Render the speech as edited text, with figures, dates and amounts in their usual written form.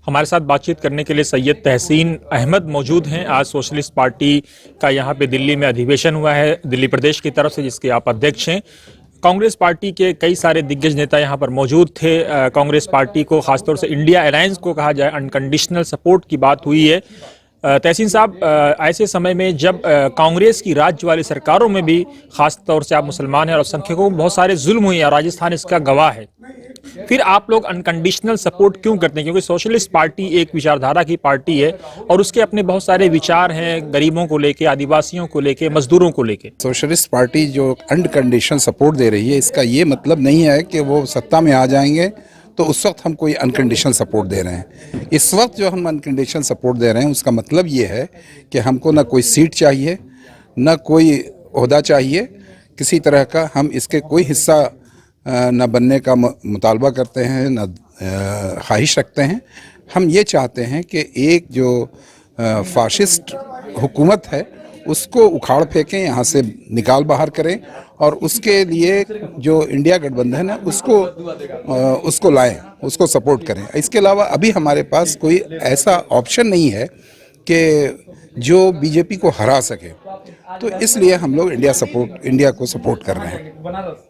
हमारे साथ बातचीत करने के लिए सैयद तहसीन अहमद मौजूद हैं। आज सोशलिस्ट पार्टी का यहाँ पे दिल्ली में अधिवेशन हुआ है दिल्ली प्रदेश की तरफ से, जिसके आप अध्यक्ष हैं। कांग्रेस पार्टी के कई सारे दिग्गज नेता यहाँ पर मौजूद थे। कांग्रेस पार्टी को खासतौर से इंडिया अलायंस को कहा जाए, अनकंडीशनल सपोर्ट की बात हुई है। तहसीन साहब, ऐसे समय में जब कांग्रेस की राज्य वाली सरकारों में भी खास तौर से आप मुसलमान हैं और अल्पसंख्यकों को बहुत सारे जुल्म हुए हैं, राजस्थान इसका गवाह है, फिर आप लोग अनकंडीशनल सपोर्ट क्यों करते हैं? क्योंकि सोशलिस्ट पार्टी एक विचारधारा की पार्टी है और उसके अपने बहुत सारे विचार हैं, गरीबों को लेके, आदिवासियों को लेके, मजदूरों को लेके। सोशलिस्ट पार्टी जो अनकंडीशनल सपोर्ट दे रही है, इसका ये मतलब नहीं है कि वो सत्ता में आ जाएंगे तो उस वक्त हम कोई अनकंडीशनल सपोर्ट दे रहे हैं। इस वक्त जो हम अनकंडीशनल सपोर्ट दे रहे हैं उसका मतलब ये है कि हमको ना कोई सीट चाहिए, ना कोई ओहदा चाहिए, किसी तरह का हम इसके कोई हिस्सा न बनने का मुतालबा करते हैं, न ख्वाहिश रखते हैं। हम ये चाहते हैं कि एक जो फाशिस्ट हुकूमत है उसको उखाड़ फेंकें, यहाँ से निकाल बाहर करें और उसके लिए जो इंडिया गठबंधन है उसको लाएं, उसको सपोर्ट करें। इसके अलावा अभी हमारे पास कोई ऐसा ऑप्शन नहीं है कि जो बीजेपी को हरा सके, तो इसलिए हम लोग इंडिया को सपोर्ट कर रहे हैं।